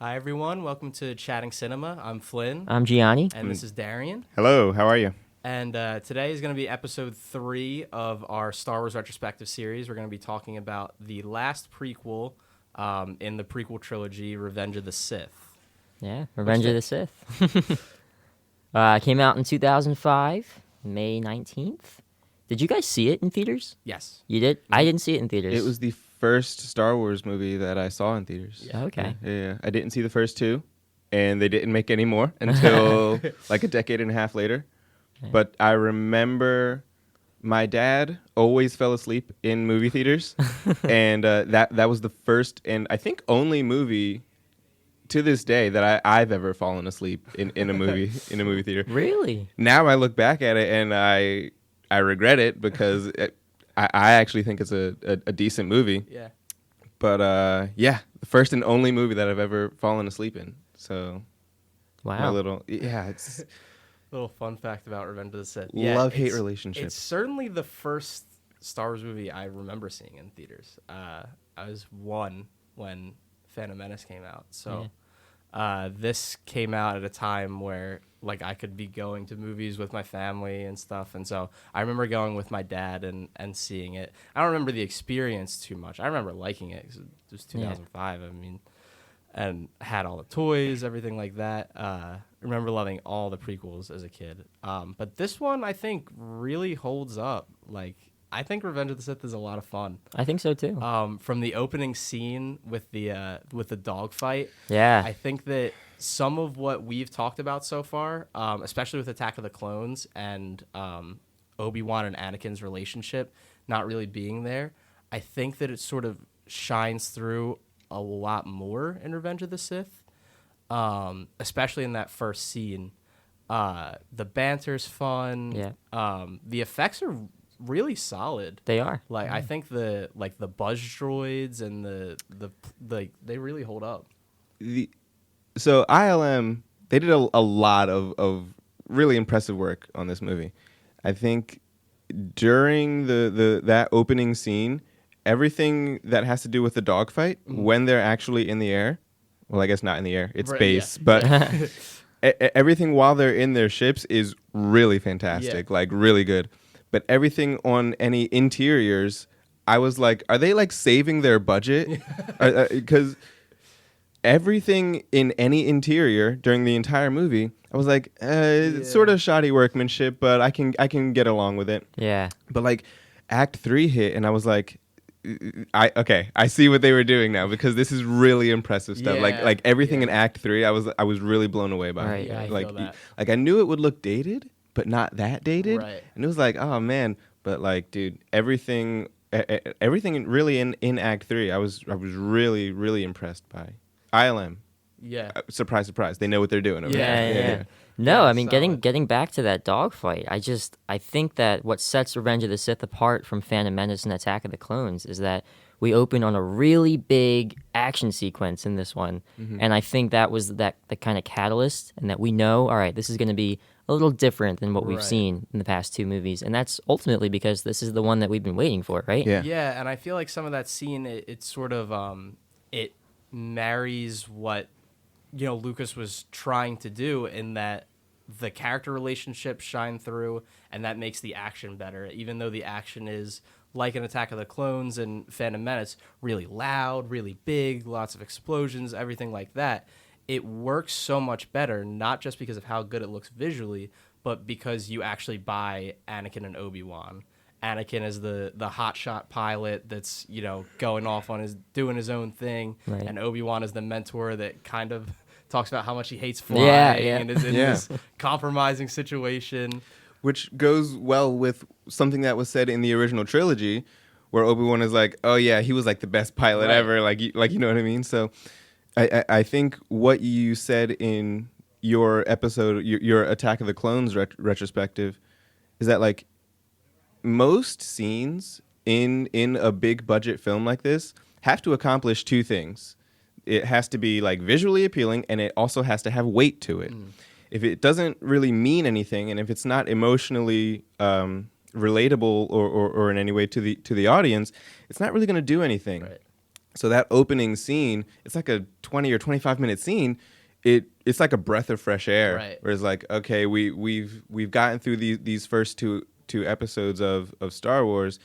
Hi, everyone. Welcome to Chatting Cinema. I'm Flynn. I'm Gianni. And this is Darion. Hello, how are you? And today is going to be episode 3 of our Star Wars Retrospective series. We're going to be talking about the last prequel in the prequel trilogy, Revenge of the Sith. Yeah, Revenge of the Sith. Came out in 2005, May 19th. Did you guys see it in theaters? Yes. You did? I didn't see it in theaters. It was the first Star Wars movie that I saw in theaters. Yeah. Okay. Yeah. I didn't see the first two, and they didn't make any more until like a decade and a half later. Yeah. But I remember my dad always fell asleep in movie theaters, and that was the first and I think only movie to this day that I've ever fallen asleep in a movie theater. Really? Now I look back at it and I regret it because I actually think it's a decent movie. Yeah. But yeah, the first and only movie that I've ever fallen asleep in. So Wow. it's Little fun fact about Revenge of the Sith. love-hate it's relationship. It's certainly the first Star Wars movie I remember seeing in theaters. I was 1 when Phantom Menace came out. So this came out at a time where like I could be going to movies with my family and stuff. And so I remember going with my dad and seeing it. I don't remember the experience too much. I remember liking it 'cause it was 2005. I mean, and had all the toys, everything like that. Remember loving all the prequels as a kid. But this one I think really holds up. Like I think Revenge of the Sith is a lot of fun. I think so too. From the opening scene with the dogfight. Yeah. I think that some of what we've talked about so far, especially with Attack of the Clones and Obi-Wan and Anakin's relationship not really being there, I think that it sort of shines through a lot more in Revenge of the Sith, especially in that first scene. The banter's fun. Yeah. The effects are really solid. They are. Like I think the buzz droids and the they really hold up. So ILM, they did a lot of really impressive work on this movie. I think during that opening scene, everything that has to do with the dogfight, when they're actually in the air, well, I guess not in the air, it's Right, space, yeah. but everything while they're in their ships is really fantastic, like really good. But everything on any interiors, I was like, are they like saving their budget? Because everything in any interior during the entire movie, I was like, it's sort of shoddy workmanship, but I can get along with it. Yeah. But like Act 3 hit, and I was like, I see what they were doing now because this is really impressive stuff. Yeah. Like everything in Act 3, I was really blown away by. Right. Yeah, I like feel that. like I knew it would look dated, but not that dated. Right. And it was like, oh man, but like, dude, everything really in Act 3, I was really really impressed by. ILM. Yeah. Surprise, surprise. They know what they're doing over Yeah. there. No, Yeah, I mean solid. getting back to that dogfight, I think that what sets Revenge of the Sith apart from Phantom Menace and Attack of the Clones is that we open on a really big action sequence in this one, and I think that was the kind of catalyst, and that we know, all right, this is going to be a little different than what we've Right. seen in the past 2 movies, and that's ultimately because this is the one that we've been waiting for, right? Yeah. Yeah, and I feel like some of that scene, it sort of it marries what Lucas was trying to do in that the character relationships shine through, and that makes the action better. Even though the action is like an Attack of the Clones and Phantom Menace, really loud, really big, lots of explosions, everything like that. It works so much better, not just because of how good it looks visually, but because you actually buy Anakin and ObiWan. Anakin is the hotshot pilot that's going off on doing his own thing, Right. and Obi-Wan is the mentor that kind of talks about how much he hates flying Yeah. and is in Yeah. this compromising situation. Which goes well with something that was said in the original trilogy, where Obi-Wan is like, "Oh yeah, he was like the best pilot Right. ever." Like you know what I mean. So, I think what you said in your episode, your Attack of the Clones retrospective, is that like most scenes in a big budget film like this have to accomplish 2 things. It has to be like visually appealing, and it also has to have weight to it. If it doesn't really mean anything, and if it's not emotionally relatable or in any way to the audience, it's not really going to do anything. Right. So that opening scene, it's like a 20 or 25-minute scene. It's like a breath of fresh air. Right. Where it's like, okay, we've gotten through these first two episodes of Star Wars.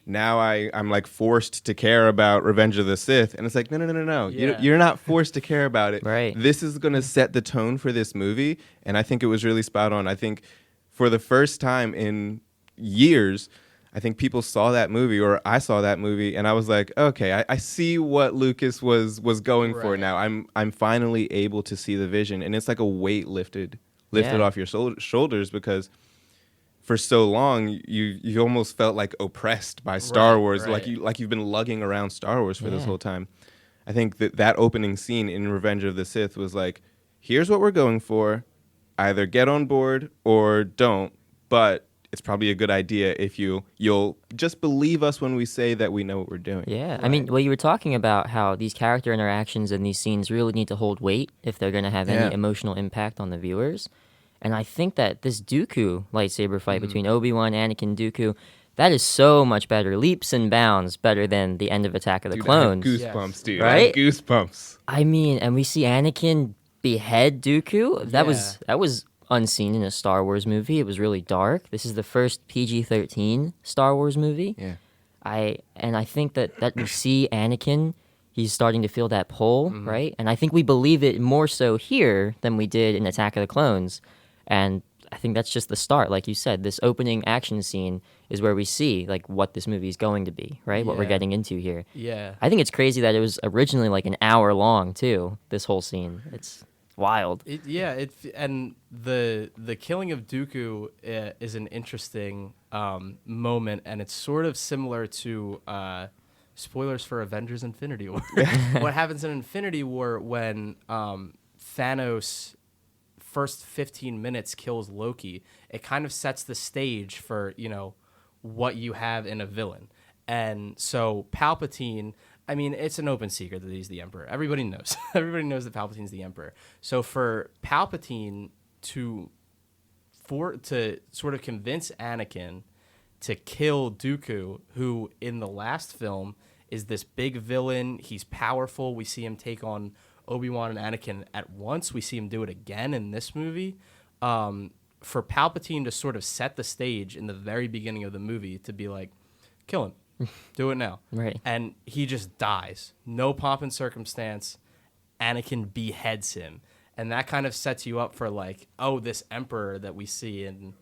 Now I'm like forced to care about Revenge of the Sith, and it's like no. Yeah. You're not forced to care about it. Right. This is going to set the tone for this movie, and I think it was really spot on. I think for the first time in years, I think people saw that movie, or I saw that movie, and I was like, okay, I see what Lucas was going for Right. now. I'm finally able to see the vision, and it's like a weight lifted off your shoulders, because for so long you almost felt like oppressed by Star Right, Wars, right. like you've been lugging around Star Wars for this Yeah. whole time. I think that opening scene in Revenge of the Sith was like, here's what we're going for. Either get on board or don't, but it's probably a good idea if you'll just believe us when we say that we know what we're doing. Yeah, I mean, well, you were talking about how these character interactions and these scenes really need to hold weight if they're going to have Yeah. any emotional impact on the viewers. And I think that this Dooku lightsaber fight between Obi-Wan, Anakin, Dooku, that is so much better, leaps and bounds better than the end of Attack of the Dude, Clones. I had goosebumps, dude. Right? I had goosebumps. I mean, and we see Anakin behead Dooku. That Yeah. was unseen in a Star Wars movie. It was really dark. This is the first PG-13 Star Wars movie. Yeah. I think that we see Anakin, he's starting to feel that pull, right? And I think we believe it more so here than we did in Attack of the Clones. And I think that's just the start. Like you said, this opening action scene is where we see like what this movie is going to be, right? What we're Yeah. getting into here. Yeah. I think it's crazy that it was originally like an hour long too, this whole scene. It's wild. And the killing of Dooku is an interesting moment, and it's sort of similar to spoilers for Avengers: Infinity War. What happens in Infinity War when Thanos first 15 minutes kills Loki? It kind of sets the stage for what you have in a villain, and so Palpatine. I mean, it's an open secret that he's the Emperor. Everybody knows. Everybody knows that Palpatine's the Emperor. So for Palpatine to sort of convince Anakin to kill Dooku, who in the last film is this big villain. He's powerful. We see him take on Obi-Wan and Anakin at once. We see him do it again in this movie. For Palpatine to sort of set the stage in the very beginning of the movie to be like, kill him. Do it now. Right. And he just dies. No pomp and circumstance. Anakin beheads him. And that kind of sets you up for like, oh, this emperor that we see in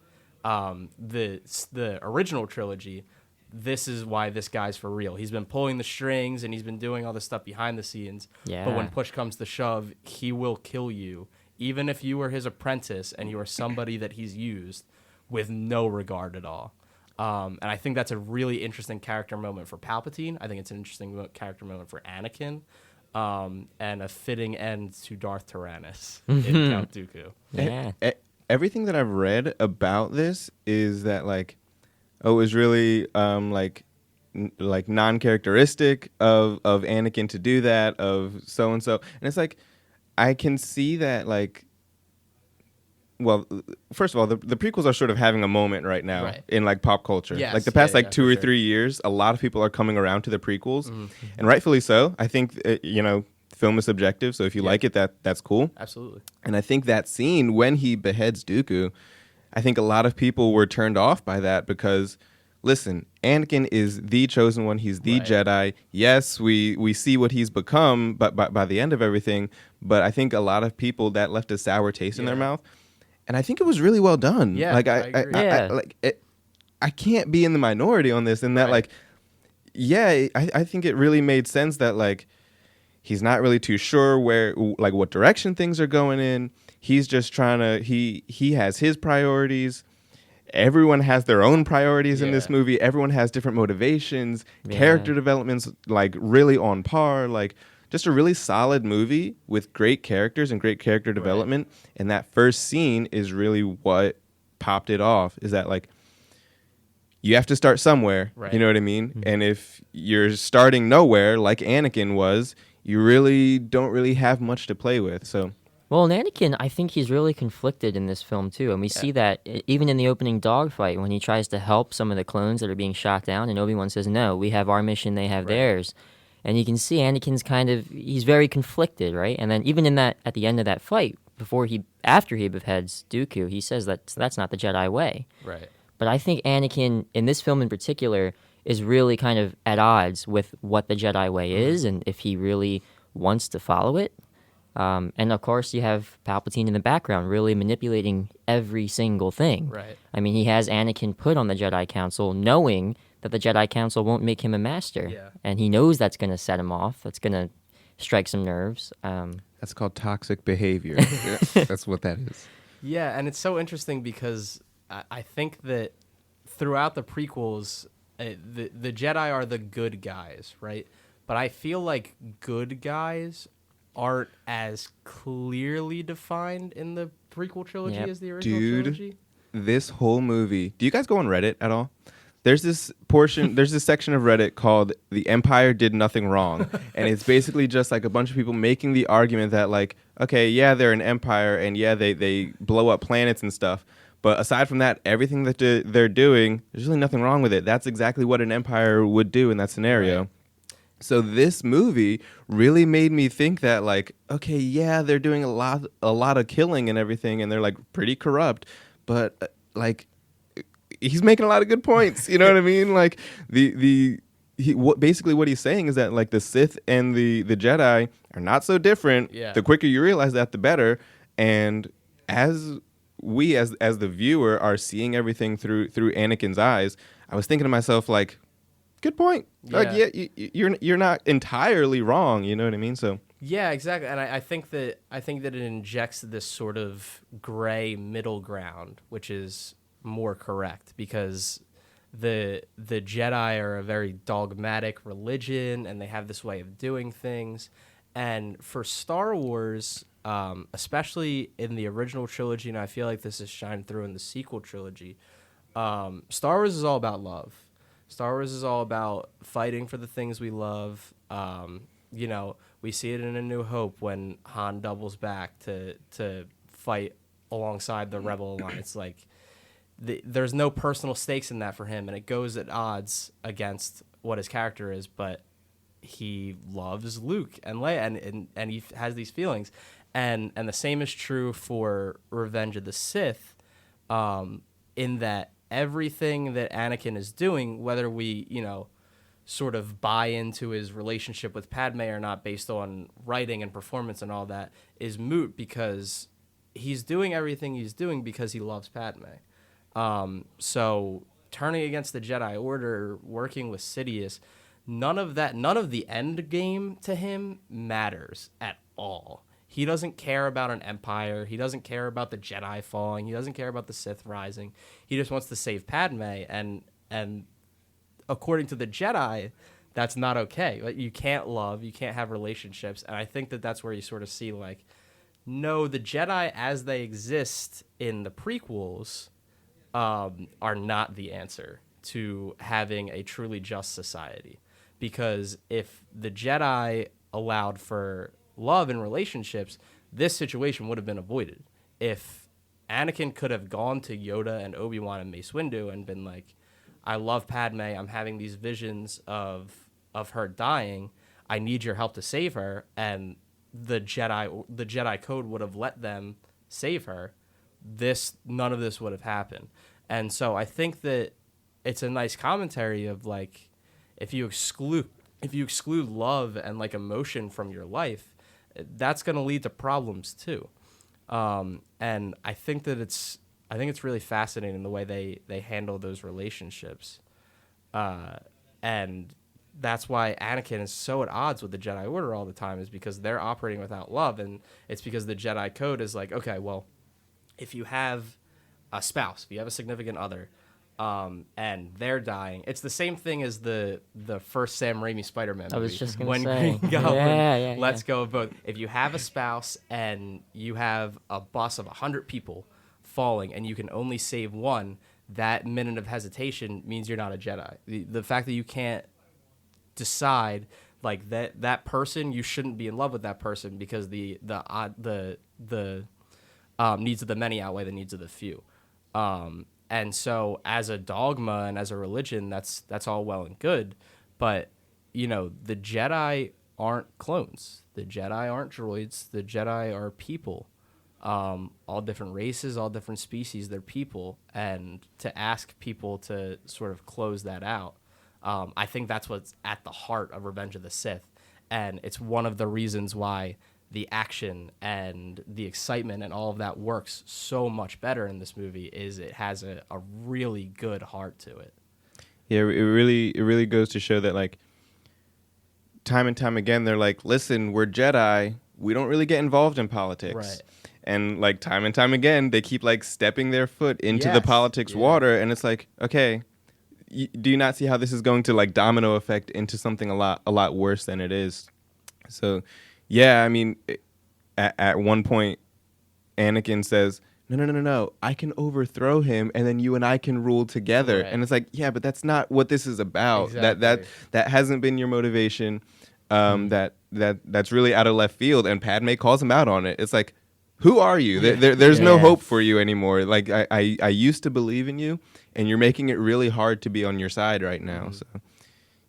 the original trilogy, this is why this guy's for real. He's been pulling the strings and he's been doing all this stuff behind the scenes. Yeah. But when push comes to shove, he will kill you, even if you were his apprentice and you are somebody that he's used with no regard at all. And I think that's a really interesting character moment for Palpatine. I think it's an interesting character moment for Anakin, and a fitting end to Darth Tyrannus in Count Dooku. Yeah. Everything that I've read about this is that like, it was really like non-characteristic of Anakin to do that, of so and so, and it's like I can see that like. Well, first of all, the prequels are sort of having a moment right now in like pop culture. Yes, like the past yeah, like 2 or for 3 years, a lot of people are coming around to the prequels, and rightfully so. I think film is subjective, so if you like it, that's cool. Absolutely. And I think that scene when he beheads Dooku, I think a lot of people were turned off by that because, listen, Anakin is the chosen one. He's the Jedi. Yes, we see what he's become, but by the end of everything, but I think a lot of people that left a sour taste in their mouth. And I think it was really well done. Yeah, like I agree. I can't be in the minority on this. And that, like, I think it really made sense that like he's not really too sure what direction things are going in. He's just trying to. He has his priorities. Everyone has their own priorities in this movie. Everyone has different motivations. Yeah. Character development's like really on par. Like. Just a really solid movie with great characters and great character development. And that first scene is really what popped it off, is that like you have to start somewhere. Right. You know what I mean? Mm-hmm. And if you're starting nowhere like Anakin was, you really don't really have much to play with. So Well, and Anakin, I think he's really conflicted in this film too, and we see that even in the opening dogfight when he tries to help some of the clones that are being shot down, and Obi-Wan says, "No, we have our mission, they have theirs." And you can see Anakin's he's very conflicted, right? And then even at the end of that fight, after he beheads Dooku, he says that that's not the Jedi way. Right. But I think Anakin, in this film in particular, is really kind of at odds with what the Jedi way is and if he really wants to follow it. And of course, you have Palpatine in the background really manipulating every single thing. Right. I mean, he has Anakin put on the Jedi Council knowing that the Jedi Council won't make him a master. Yeah. And he knows that's going to set him off. That's going to strike some nerves. That's called toxic behavior. That's what that is. Yeah, and it's so interesting because I think that throughout the prequels, the Jedi are the good guys, right? But I feel like good guys aren't as clearly defined in the prequel trilogy as the original trilogy. This whole movie. Do you guys go on Reddit at all? There's this section of Reddit called "The Empire Did Nothing Wrong," and it's basically just like a bunch of people making the argument that, like, okay, yeah, they're an empire, and yeah, they blow up planets and stuff, but aside from that, everything that they're doing, there's really nothing wrong with it. That's exactly what an empire would do in that scenario. Right. So this movie really made me think that, like, okay, yeah, they're doing a lot of killing and everything, and they're like pretty corrupt, but like, he's making a lot of good points. You know what I mean? Like basically what he's saying is that, like, the Sith and the Jedi are not so different. Yeah. The quicker you realize that, the better. And as we, as the viewer, are seeing everything through Anakin's eyes, I was thinking to myself, like, good point. Yeah. Like, yeah, you're not entirely wrong. You know what I mean? So. Yeah, exactly. And I think that it injects this sort of gray middle ground, which is more correct, because the Jedi are a very dogmatic religion and they have this way of doing things. And for Star Wars, especially in the original trilogy, and I feel like this is shined through in the sequel trilogy, Star Wars is all about love. Star Wars is all about fighting for the things we love. You know, we see it in A New Hope when Han doubles back to fight alongside the Rebel Alliance. Like, there's no personal stakes in that for him, and it goes at odds against what his character is, but he loves Luke and Leia, and he has these feelings. And the same is true for Revenge of the Sith, in that everything that Anakin is doing, whether we, sort of buy into his relationship with Padme or not based on writing and performance and all that, is moot, because he's doing everything he's doing because he loves Padme. So turning against the Jedi Order, working with Sidious, none of the end game to him matters at all. He doesn't care about an empire. He doesn't care about the Jedi falling. He doesn't care about the Sith rising. He just wants to save Padme. And according to the Jedi, that's not okay. Like, you can't love, you can't have relationships. And I think that that's where you sort of see, like, no, the Jedi as they exist in the prequels are not the answer to having a truly just society. Because if the Jedi allowed for love and relationships, this situation would have been avoided. If Anakin could have gone to Yoda and Obi-Wan and Mace Windu and been like, I love Padme, I'm having these visions of her dying, I need your help to save her, and the Jedi Code would have let them save her, none of this would have happened. And so I think that it's a nice commentary of, like, if you exclude love and, like, emotion from your life, that's going to lead to problems too. And I think that it's really fascinating the way they handle those relationships. And that's why Anakin is so at odds with the Jedi Order all the time, is because they're operating without love. And it's because the Jedi Code is like, okay, well, if you have a spouse, if you have a significant other, and they're dying, it's the same thing as the first Sam Raimi Spider-Man movie. I was just going when to say. Green Goblin lets Yeah. go of both. If you have a spouse and you have a bus of 100 people falling and you can only save one, that minute of hesitation means you're not a Jedi. The fact that you can't decide, like, that person, you shouldn't be in love with that person because the needs of the many outweigh the needs of the few. And so as a dogma and as a religion, that's all well and good, but the Jedi aren't clones. The Jedi aren't droids. The Jedi are people. All different races, all different species, they're people. And to ask people to sort of close that out, I think that's what's at the heart of Revenge of the Sith. And it's one of the reasons why the action and the excitement and all of that works so much better in this movie is it has a really good heart to it. Yeah, it really goes to show that, like, time and time again, they're like, listen, we're Jedi. We don't really get involved in politics. Right. And, like, time and time again, they keep, like, stepping their foot into the Yes. politics water. And it's like, okay, do you not see how this is going to, like, domino effect into something a lot worse than it is? So, yeah, I mean, at one point, Anakin says, no, I can overthrow him, and then you and I can rule together. Right. And it's like, yeah, but that's not what this is about. Exactly. That hasn't been your motivation. That's really out of left field. And Padme calls him out on it. It's like, who are you? There's no hope for you anymore. Like, I used to believe in you, and you're making it really hard to be on your side right now. So,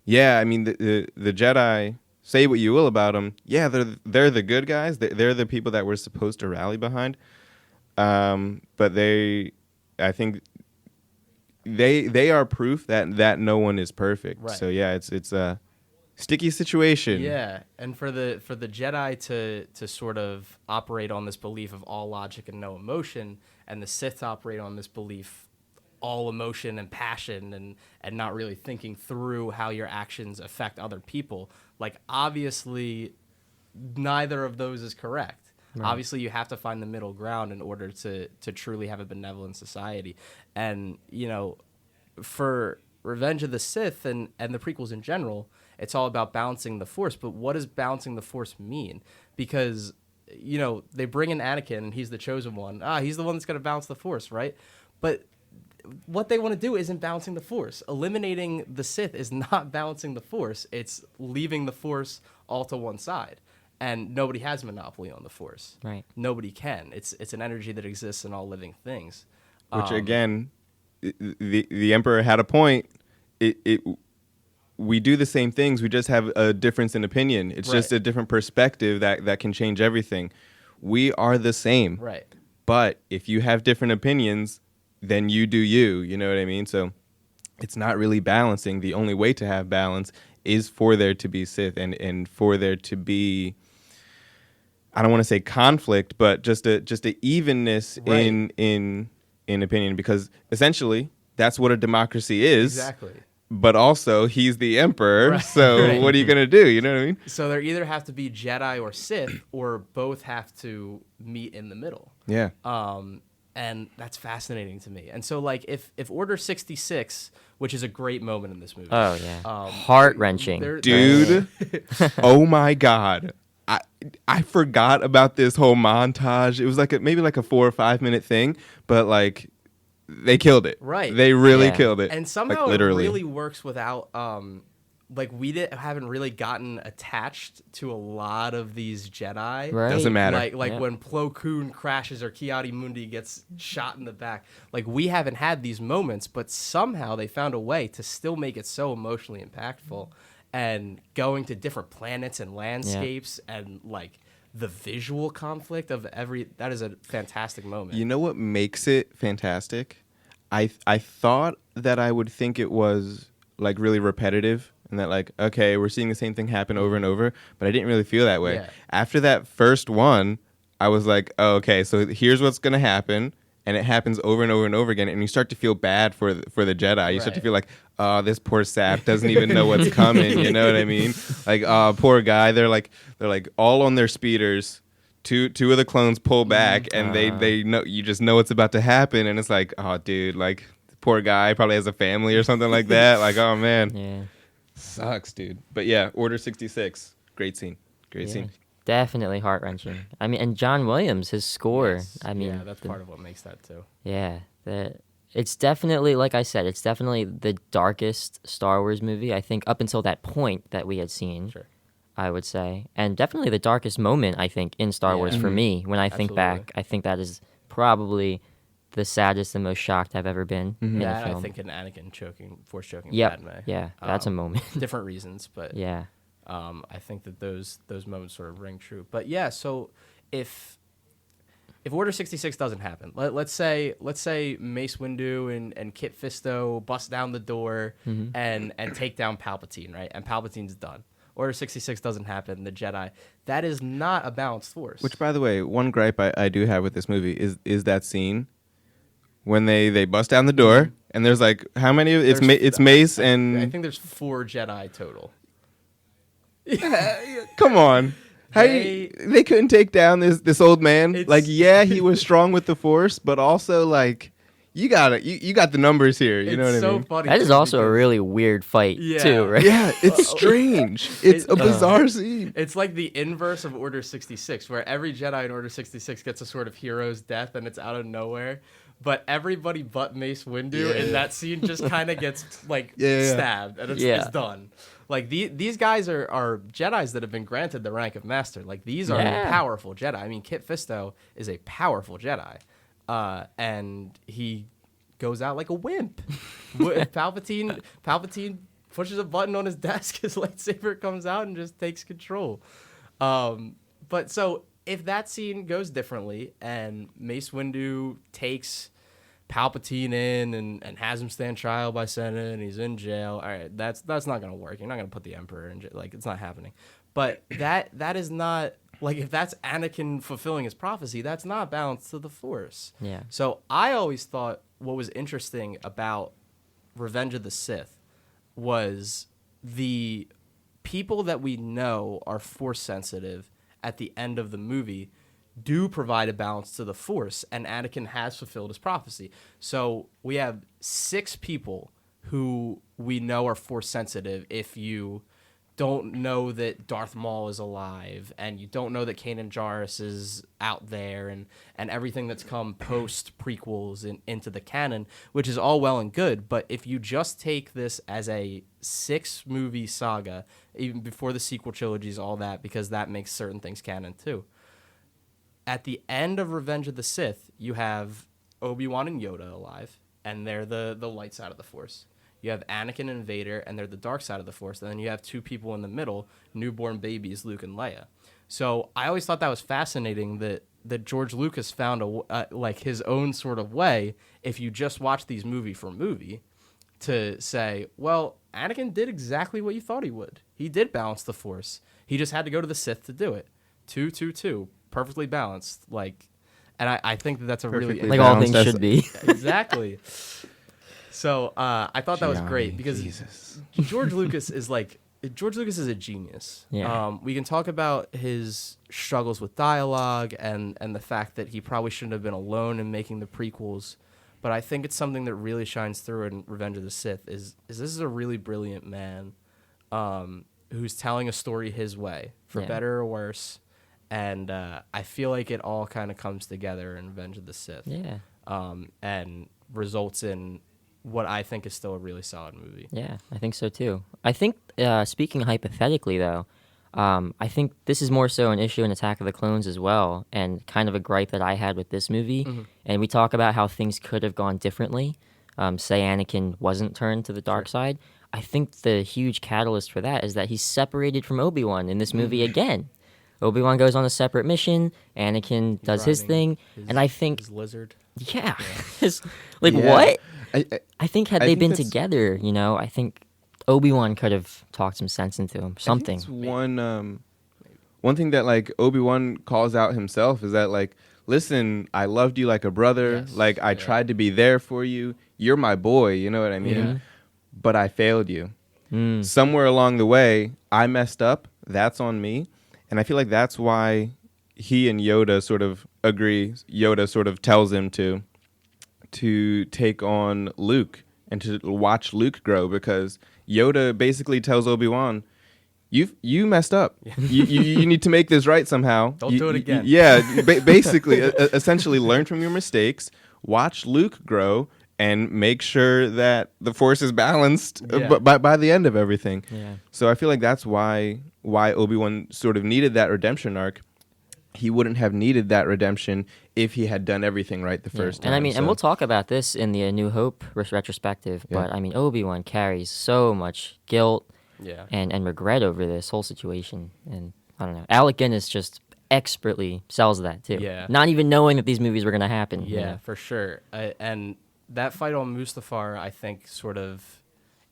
yeah, I mean, the Jedi, say what you will about them. Yeah, they're the good guys. They're the people that we're supposed to rally behind. But I think they are proof that no one is perfect. Right. So yeah, it's a sticky situation. Yeah, and for the Jedi to sort of operate on this belief of all logic and no emotion, and the Sith to operate on this belief all emotion and passion and not really thinking through how your actions affect other people. Like, obviously, neither of those is correct. Right. Obviously, you have to find the middle ground in order to truly have a benevolent society. And, for Revenge of the Sith and the prequels in general, it's all about balancing the Force. But what does balancing the Force mean? Because, they bring in Anakin, and he's the chosen one. He's the one that's going to balance the Force, right? But what they want to do isn't balancing the Force. Eliminating the Sith is not balancing the Force. It's leaving the Force all to one side. And nobody has monopoly on the Force. Right. Nobody can. It's an energy that exists in all living things. Which, again, the Emperor had a point. We do the same things. We just have a difference in opinion. It's just a different perspective that can change everything. We are the same. Right. But if you have different opinions, then you do you. You know what I mean? So it's not really balancing. The only way to have balance is for there to be Sith and for there to be, I don't want to say conflict, but just a evenness in opinion, because essentially that's what a democracy is. Exactly. But also he's the emperor, so what are you gonna do? You know what I mean? So there either have to be Jedi or Sith, or both have to meet in the middle. Yeah. And that's fascinating to me. And so, like, if Order 66, which is a great moment in this movie. Oh yeah. Heart-wrenching. Dude. Oh my God. I forgot about this whole montage. It was like maybe like a 4 or 5 minute thing, but like they killed it. Right. They really killed it. And somehow like, it really works without like we haven't really gotten attached to a lot of these Jedi. Right. Doesn't matter. Like when Plo Koon crashes or Ki-Adi-Mundi gets shot in the back. Like, we haven't had these moments, but somehow they found a way to still make it so emotionally impactful, and going to different planets and landscapes and like the visual conflict of that is a fantastic moment. You know what makes it fantastic? I thought that I would think it was like really repetitive. And that, like, okay, we're seeing the same thing happen over and over, but I didn't really feel that way. Yeah. After that first one, I was like, oh, okay, so here's what's going to happen, and it happens over and over and over again, and you start to feel bad for the Jedi. You start to feel like, oh, this poor sap doesn't even know what's coming, you know what I mean? Like, oh, poor guy. They're like all on their speeders. Two of the clones pull back, and they know, you just know what's about to happen, and it's like, oh, dude, like, poor guy probably has a family or something like that. Like, oh, man. Yeah. Sucks, dude. But yeah, Order 66. Great scene. Great scene. Definitely heart-wrenching. I mean, and John Williams, his score. Yes. I mean, yeah, that's part of what makes that too. Yeah. It's definitely, like I said, it's definitely the darkest Star Wars movie, I think, up until that point that we had seen. Sure. I would say. And definitely the darkest moment, I think, in Star Wars for me. When I think back, I think that is probably the saddest and most shocked I've ever been in a That film. I think an Anakin force choking Yep. Padme. Yeah, that's a moment. Different reasons, but Yeah. I think that those moments sort of ring true. But yeah, so if Order 66 doesn't happen, let's say Mace Windu and Kit Fisto bust down the door and take down Palpatine, right? And Palpatine's done. Order 66 doesn't happen. The Jedi, that is not a balanced force. Which, by the way, one gripe I do have with this movie is that scene when they bust down the door and there's like how many? It's Mace and I think there's 4 Jedi total. Come on. They couldn't take down this old man. Like, yeah, he was strong with the Force, but also like you got the numbers here. You know what I mean? Funny. That is also a really weird fight too, right? Yeah, it's strange. It's a bizarre scene. It's like the inverse of Order 66, where every Jedi in Order 66 gets a sort of hero's death, and it's out of nowhere. But everybody but Mace Windu in that scene just kind of gets like stabbed, and it's done. Like these guys are Jedis that have been granted the rank of master. Like these are powerful Jedi. I mean, Kit Fisto is a powerful Jedi, and he goes out like a wimp. Palpatine pushes a button on his desk, his lightsaber comes out and just takes control. But so if that scene goes differently and Mace Windu takes Palpatine in and has him stand trial by Senate and he's in jail, all right, that's not gonna work. You're not gonna put the Emperor in jail. Like, it's not happening. But that is not, like, if that's Anakin fulfilling his prophecy, that's not balanced to the Force. Yeah. So I always thought what was interesting about Revenge of the Sith was the people that we know are Force sensitive at the end of the movie do provide a balance to the Force, and Anakin has fulfilled his prophecy. So we have 6 people who we know are Force sensitive. If you don't know that Darth Maul is alive, and you don't know that Kanan Jarrus is out there, and everything that's come post prequels into the canon, which is all well and good, but if you just take this as a 6-movie saga, even before the sequel trilogies, all that, because that makes certain things canon too. At the end of Revenge of the Sith, you have Obi-Wan and Yoda alive, and they're the light side of the Force. You have Anakin and Vader, and they're the dark side of the Force. And then you have 2 people in the middle, newborn babies, Luke and Leia. So I always thought that was fascinating that George Lucas found like his own sort of way, if you just watch these movie for movie, to say, well, Anakin did exactly what you thought he would. He did balance the Force. He just had to go to the Sith to do it. 2-2-2, perfectly balanced. Like, and I think that's a Perfectly really Like all things should be. exactly. So I thought that was great because Jesus. George Lucas is a genius. Yeah. We can talk about his struggles with dialogue and the fact that he probably shouldn't have been alone in making the prequels, but I think it's something that really shines through in Revenge of the Sith is this is a really brilliant man who's telling a story his way, for better or worse, and I feel like it all kind of comes together in Revenge of the Sith. Yeah. And results in what I think is still a really solid movie. Yeah, I think so too. I think, speaking hypothetically though, I think this is more so an issue in Attack of the Clones as well, and kind of a gripe that I had with this movie. Mm-hmm. And we talk about how things could have gone differently. Say Anakin wasn't turned to the dark side. I think the huge catalyst for that is that he's separated from Obi-Wan in this movie again. Obi-Wan goes on a separate mission. Anakin does his thing, and I think his lizard. Yeah, what? I think had they been that's- together, I think Obi-Wan could have talked some sense into him. Something. I think it's one thing that like Obi-Wan calls out himself is that like, listen, I loved you like a brother. Yes. Like I tried to be there for you. You're my boy. You know what I mean? Yeah. But I failed you. Somewhere along the way, I messed up. That's on me. And I feel like that's why he and Yoda sort of agree. Yoda sort of tells him to take on Luke and to watch Luke grow, because Yoda basically tells Obi-Wan, you messed up. You need to make this right somehow. Don't do it again. Basically, essentially learn from your mistakes, watch Luke grow, and make sure that the Force is balanced by the end of everything. Yeah. So I feel like that's why Obi-Wan sort of needed that redemption arc. he wouldn't have needed that redemption if he had done everything right the first time. And I mean, and we'll talk about this in the New Hope retrospective, but I mean, Obi-Wan carries so much guilt and regret over this whole situation. And I don't know, Alec Guinness just expertly sells that too. Yeah. Not even knowing that these movies were going to happen. Yeah, you know? for sure. And that fight on Mustafar, I think, sort of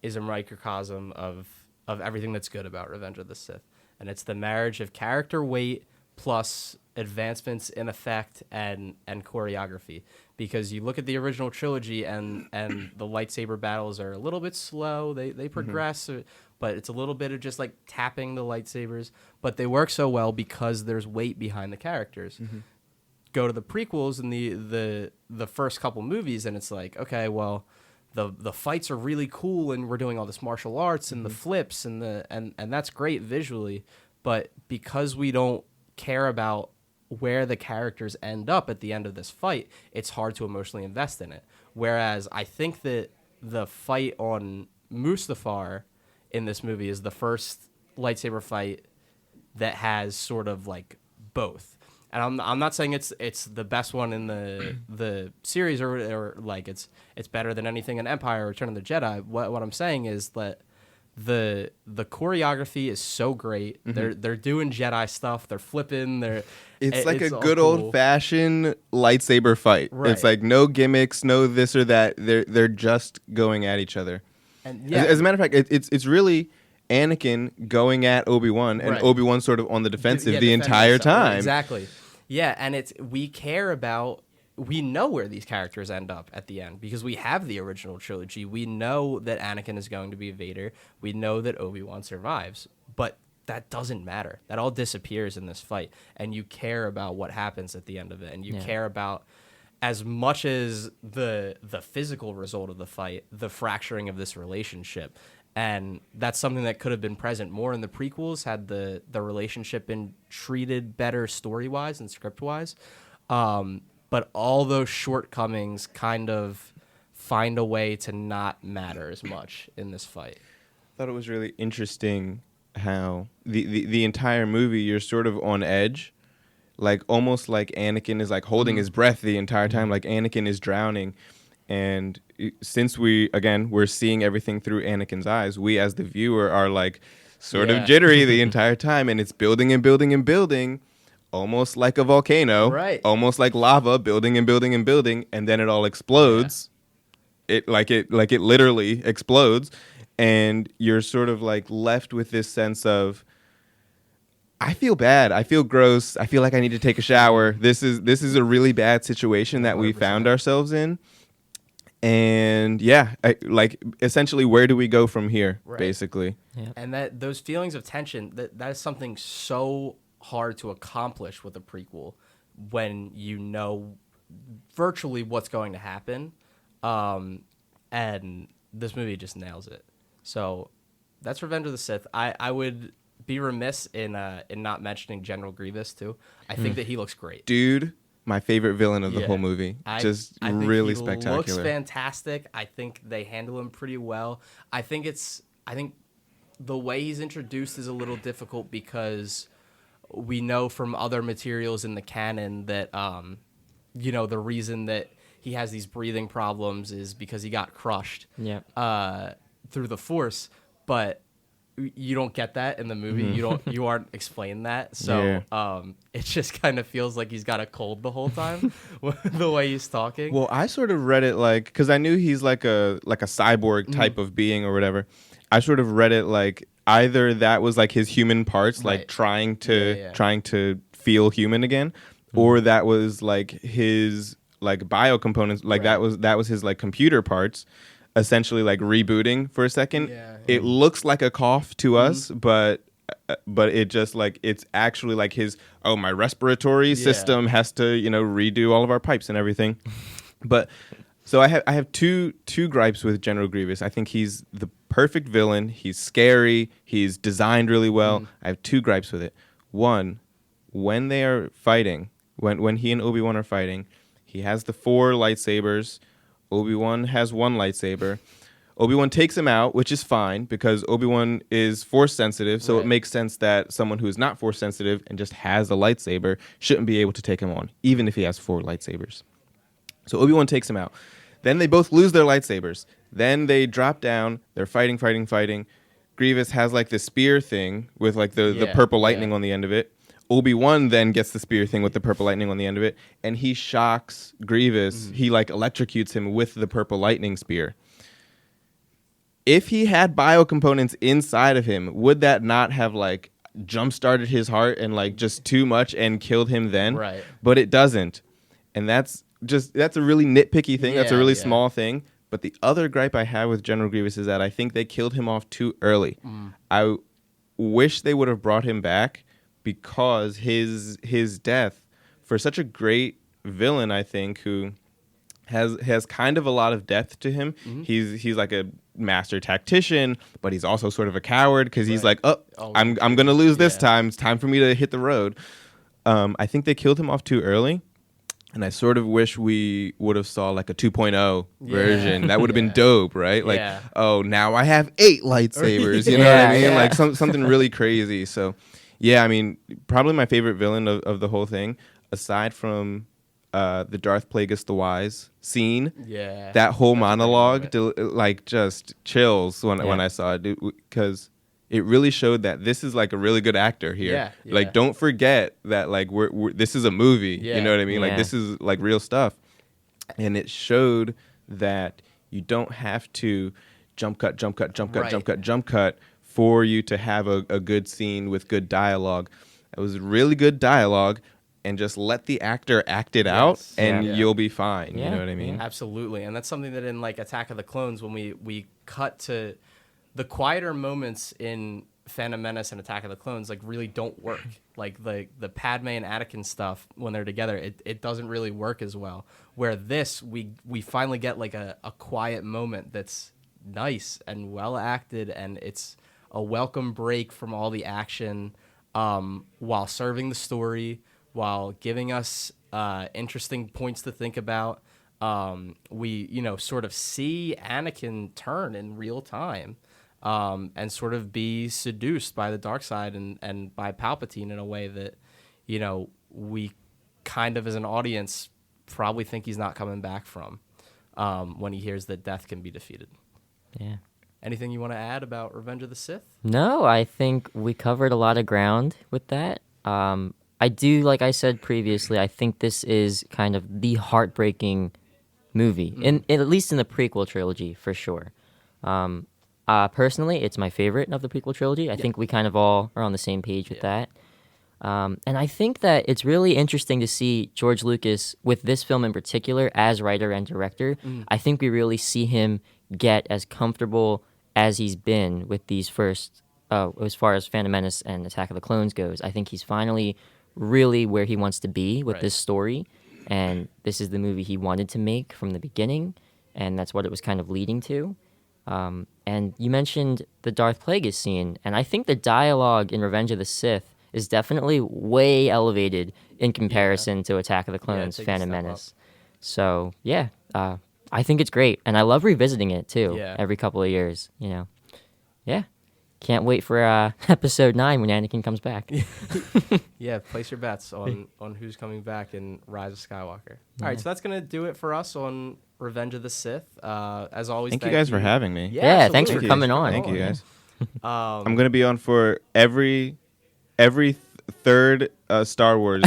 is a microcosm of everything that's good about Revenge of the Sith. And it's the marriage of character weight plus advancements in effect and choreography. Because you look at the original trilogy and the lightsaber battles are a little bit slow. They progress, but it's a little bit of just like tapping the lightsabers. But they work so well because there's weight behind the characters. Go to the prequels and the first couple movies, and it's like, okay, well, the fights are really cool, and we're doing all this martial arts and the flips and that's great visually, but because we don't care about where the characters end up at the end of this fight, it's hard to emotionally invest in it. Whereas I think that the fight on Mustafar in this movie is the first lightsaber fight that has sort of like both. And I'm not saying it's the best one in the series or like it's better than anything in Empire or Return of the Jedi. What I'm saying is that the choreography is so great. They're doing Jedi stuff. They're flipping. It's like a all good cool. old fashioned lightsaber fight. Right. It's like no gimmicks, no this or that. They're just going at each other. And As a matter of fact, it's really Anakin going at Obi-Wan and Right. Obi-Wan sort of on the defensive the defending entire himself. time. Exactly. Yeah, and we know where these characters end up at the end because we have the original trilogy. We know that Anakin is going to be Vader. We know that Obi-Wan survives, but that doesn't matter. That all disappears in this fight, and you care about what happens at the end of it, and you care about, as much as the physical result of the fight, the fracturing of this relationship. And that's something that could have been present more in the prequels had the relationship been treated better story-wise and script-wise. But all those shortcomings kind of find a way to not matter as much in this fight. I thought it was really interesting how the entire movie you're sort of on edge, like almost like Anakin is like holding his breath the entire time, like Anakin is drowning. And since we're seeing everything through Anakin's eyes, we as the viewer are like sort of jittery the entire time, and it's building and building and building, almost like a volcano, Right? Almost like lava, building and building and building, and then it all explodes. It literally explodes, and you're sort of like left with this sense of, I feel bad. I feel gross. I feel like I need to take a shower. This is a really bad situation that we 100%. found ourselves in. And essentially, where do we go from here, basically? Yeah. And that those feelings of tension, that is something so hard to accomplish with a prequel when you know virtually what's going to happen. And this movie just nails it. So that's Revenge of the Sith. I would be remiss in not mentioning General Grievous too. I think that he looks great. Dude, my favorite villain of the whole movie. I Just think really he spectacular. Looks fantastic. I think they handle him pretty well. I think the way he's introduced is a little difficult because we know from other materials in the canon that the reason that he has these breathing problems is because he got crushed through the Force, but you don't get that in the movie. You aren't explained that. So it just kind of feels like he's got a cold the whole time the way he's talking. Well, I sort of read it like, because I knew he's like a cyborg type of being or whatever. I sort of read it like either that was like his human parts, like trying to feel human again, or that was like his like bio components, like that was his like computer parts, essentially like rebooting for a second. It looks like a cough to us, but it just like it's actually like his my respiratory system has to redo all of our pipes and everything. But so I have two gripes with General Grievous. I think he's the perfect villain. He's scary. He's designed really well. I have two gripes with it. One, when they are fighting, when he and Obi-Wan are fighting, he has the 4 lightsabers. Obi-Wan has 1 lightsaber. Obi-Wan takes him out, which is fine because Obi-Wan is force sensitive, so it makes sense that someone who is not force sensitive and just has a lightsaber shouldn't be able to take him on, even if he has 4 lightsabers. So Obi-Wan takes him out. Then they both lose their lightsabers. Then they drop down. They're fighting. Grievous has like the spear thing with like the purple lightning on the end of it. Obi-Wan then gets the spear thing with the purple lightning on the end of it, and he shocks Grievous. He like electrocutes him with the purple lightning spear. If he had biocomponents inside of him, would that not have like jump-started his heart and like just too much and killed him then? Right. But it doesn't. And that's a really nitpicky thing. That's a really small thing. But the other gripe I have with General Grievous is that I think they killed him off too early. I wish they would have brought him back because his death, for such a great villain, I think, who has kind of a lot of depth to him. He's like a master tactician, but he's also sort of a coward because he's like, I'm gonna lose this time. It's time for me to hit the road. I think they killed him off too early, and I sort of wish we would have saw like a 2.0 version. That would have been dope, right? Like, now I have 8 lightsabers. You know what I mean? Like something really crazy. So, yeah, I mean, probably my favorite villain of the whole thing, aside from the Darth Plagueis the Wise scene. Yeah, that whole monologue, like, just chills when I saw it, because it really showed that this is like a really good actor here. Yeah. Like, don't forget that like we're this is a movie. You know what I mean? Like, this is like real stuff, and it showed that you don't have to jump cut for you to have a good scene with good dialogue. It was really good dialogue. And just let the actor act it out, and you'll be fine. You know what I mean? Absolutely. And that's something that in like Attack of the Clones, when we cut to the quieter moments in Phantom Menace and Attack of the Clones, like really don't work. Like the Padme and Anakin stuff when they're together, it doesn't really work as well. Where this, we finally get like a quiet moment that's nice and well acted, and it's a welcome break from all the action, while serving the story, while giving us interesting points to think about. We, sort of see Anakin turn in real time, and sort of be seduced by the dark side and by Palpatine in a way that, we kind of as an audience probably think he's not coming back from, when he hears that death can be defeated. Yeah. Anything you want to add about Revenge of the Sith? No, I think we covered a lot of ground with that. I do, like I said previously, I think this is kind of the heartbreaking movie, at least in the prequel trilogy, for sure. Personally, it's my favorite of the prequel trilogy. I think we kind of all are on the same page with that. And I think that it's really interesting to see George Lucas, with this film in particular, as writer and director. I think we really see him get as comfortable as he's been with these first, as far as Phantom Menace and Attack of the Clones goes. I think he's finally really where he wants to be with this story, and this is the movie he wanted to make from the beginning, and that's what it was kind of leading to. And you mentioned the Darth Plagueis scene, and I think the dialogue in Revenge of the Sith is definitely way elevated in comparison to Attack of the Clones, Phantom Menace. So I think it's great, and I love revisiting it too every couple of years. Can't wait for episode 9 when Anakin comes back. Yeah, place your bets on who's coming back in Rise of Skywalker. All right, so that's going to do it for us on Revenge of the Sith. As always, thank you guys for having me. Yeah, thanks for coming on. Thank you guys. I'm going to be on for every third Star Wars,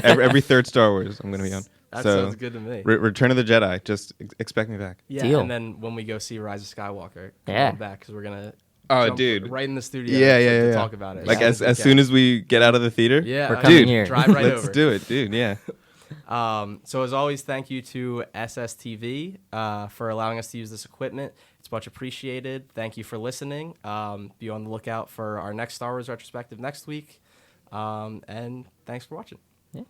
every third Star Wars I'm going to be on. That sounds good to me. Return of the Jedi. Just expect me back. Yeah, Deal. And then when we go see Rise of Skywalker, come back, because we're going to right in the studio to talk about it. Like as soon as we get out of the theater? Yeah. We're coming here. Drive right over. Let's do it, dude. Yeah. So as always, thank you to SSTV for allowing us to use this equipment. It's much appreciated. Thank you for listening. Be on the lookout for our next Star Wars retrospective next week. And thanks for watching. Yeah.